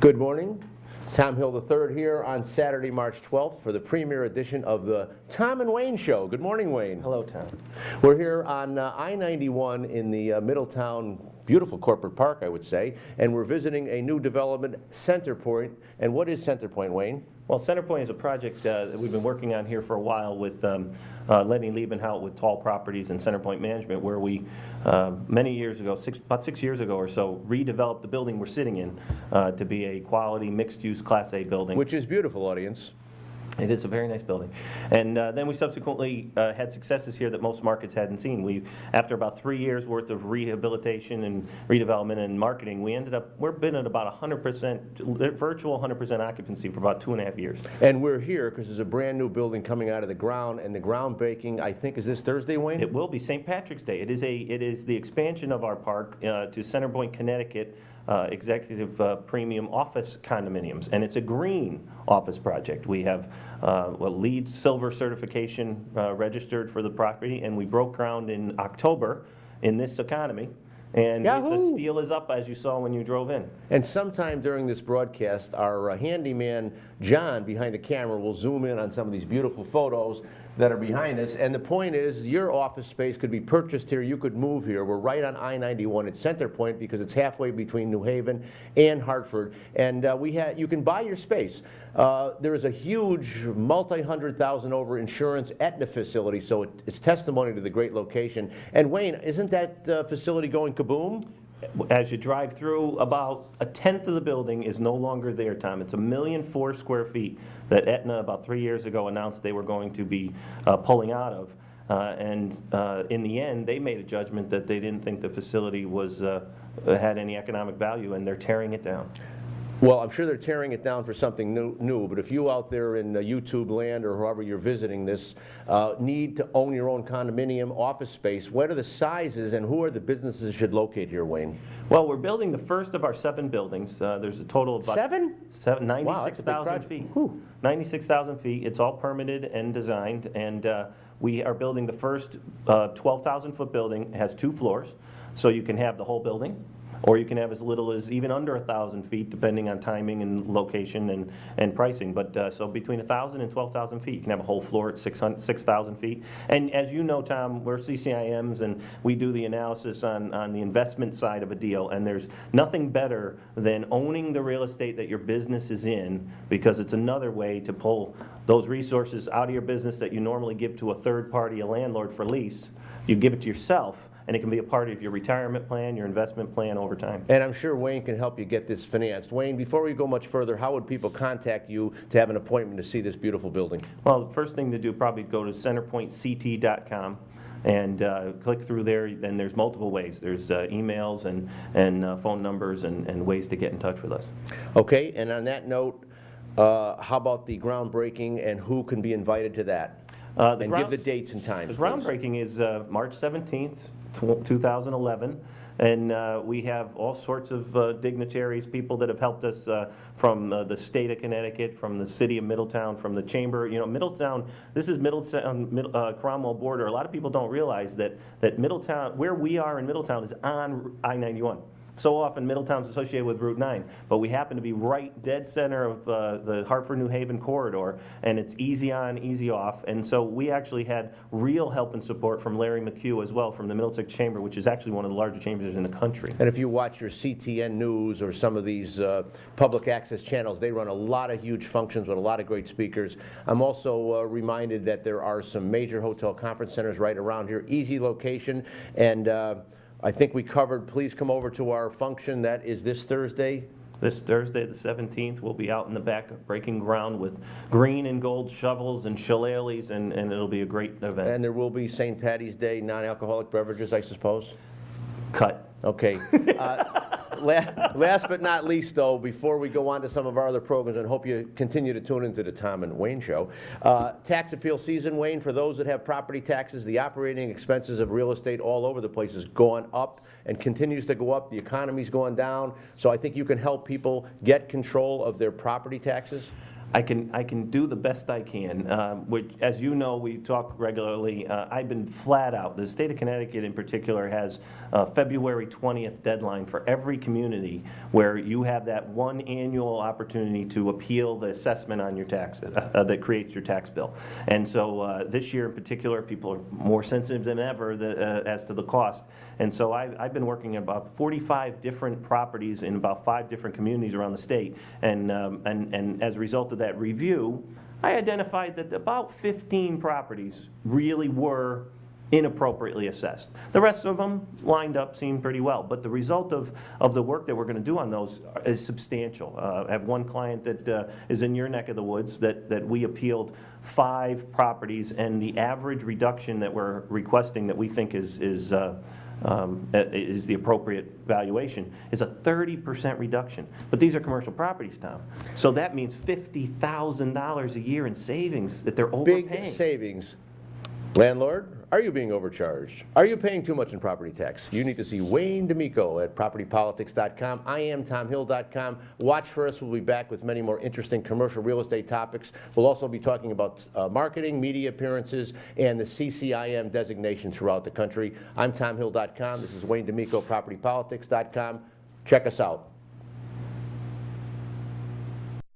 Good morning. Tom Hill III here on Saturday, March 12th for the premiere edition of the Tom and Wayne Show. Good morning, Wayne. Hello, Tom. We're here on I-91 in the Middletown, beautiful corporate park, I would say, and we're visiting a new development, Centerpoint. And what is Centerpoint, Wayne? Well, Centerpoint is a project that we've been working on here for a while with Lenny Liebenhout with Tall Properties and Centerpoint Management, where we, many years ago, about 6 years ago or so, redeveloped the building we're sitting in to be a quality mixed-use Class A building. Which is beautiful, audience. It is a very nice building. And then we subsequently had successes here that most markets hadn't seen. After about 3 years worth of rehabilitation and redevelopment and marketing, we've been at about 100%, virtual 100% occupancy for about 2.5 years. And we're here because there's a brand new building coming out of the ground, and the groundbreaking, I think, is this Thursday, Wayne? It will be St. Patrick's Day. It is the expansion of our park to Centerpoint, Connecticut, executive premium office condominiums, and it's a green office project. We have a LEED Silver certification registered for the property, and we broke ground in October in this economy. And the steel is up, as you saw when you drove in. And sometime during this broadcast, our handyman, John, behind the camera, will zoom in on some of these beautiful photos that are behind us. And the point is, your office space could be purchased here. You could move here. We're right on I-91 at Centerpoint because it's halfway between New Haven and Hartford. And you can buy your space. There is a huge multi-100,000 over insurance Aetna facility, so it's testimony to the great location. And Wayne, isn't that facility going kaboom? As you drive through, about 1/10 of the building is no longer there, Tom. It's 1,004,000 square feet that Aetna about 3 years ago announced they were going to be pulling out of. And in the end, they made a judgment that they didn't think the facility had any economic value, and they're tearing it down. Well, I'm sure they're tearing it down for something new, but if you out there in YouTube land or whoever you're visiting this need to own your own condominium office space, what are the sizes and who are the businesses that should locate here, Wayne? Well, we're building the first of our 7 buildings. There's a total of about 96,000 feet. Whew. 96,000 feet. It's all permitted and designed, and we are building the first 12,000-foot building. It has 2 floors, so you can have the whole building, or you can have as little as even under 1,000 feet, depending on timing and location and pricing. But so between 1,000 and 12,000 feet, you can have a whole floor at 6,000 feet. And as you know, Tom, we're CCIMs, and we do the analysis on the investment side of a deal. And there's nothing better than owning the real estate that your business is in, because it's another way to pull those resources out of your business that you normally give to a third party, a landlord, for lease. You give it to yourself, and it can be a part of your retirement plan, your investment plan over time. And I'm sure Wayne can help you get this financed. Wayne, before we go much further, how would people contact you to have an appointment to see this beautiful building? Well, the first thing to do, probably go to centerpointct.com and click through there. Then there's multiple ways. There's emails and phone numbers and ways to get in touch with us. Okay, and on that note, how about the groundbreaking and who can be invited to that? And give the dates and times. The groundbreaking is March 17th, 2011, and we have all sorts of dignitaries, people that have helped us from the state of Connecticut, from the city of Middletown, from the chamber. You know, Middletown, this is Middletown, Cromwell border. A lot of people don't realize that Middletown, where we are in Middletown, is on I-91. So often Middletown's associated with Route 9, but we happen to be right dead center of the Hartford-New Haven corridor, and it's easy on, easy off. And so we actually had real help and support from Larry McHugh as well, from the Middlesex Chamber, which is actually one of the larger chambers in the country. And if you watch your CTN News or some of these public access channels, they run a lot of huge functions with a lot of great speakers. I'm also reminded that there are some major hotel conference centers right around here, easy location, and I think we covered, please come over to our function. That is this Thursday. This Thursday, the 17th, we'll be out in the back breaking ground with green and gold shovels and shillelaghs, and it'll be a great event. And there will be St. Patty's Day non-alcoholic beverages, I suppose? Cut. Okay. Last but not least, though, before we go on to some of our other programs, and hope you continue to tune into the Tom and Wayne Show, tax appeal season, Wayne, for those that have property taxes, the operating expenses of real estate all over the place has gone up and continues to go up. The economy's going down, so I think you can help people get control of their property taxes. I can do the best I can, which, as you know, we talk regularly. I've been flat out. The state of Connecticut in particular has a February 20th deadline for every community where you have that one annual opportunity to appeal the assessment on your taxes that creates your tax bill. And so this year in particular, people are more sensitive than ever as to the cost. And so I've been working in about 45 different properties in about 5 different communities around the state. And as a result of that review, I identified that about 15 properties really were inappropriately assessed. The rest of them lined up, seemed pretty well. But the result of the work that we're going to do on those is substantial. I have one client that is in your neck of the woods that we appealed 5 properties, and the average reduction that we're requesting that we think is the appropriate valuation, is a 30% reduction. But these are commercial properties, Tom. So that means $50,000 a year in savings that they're overpaying. Big savings. Landlord, are you being overcharged? Are you paying too much in property tax? You need to see Wayne D'Amico at propertypolitics.com. I am TomHill.com. Watch for us. We'll be back with many more interesting commercial real estate topics. We'll also be talking about marketing, media appearances, and the CCIM designation throughout the country. I'm TomHill.com. This is Wayne D'Amico, propertypolitics.com. Check us out.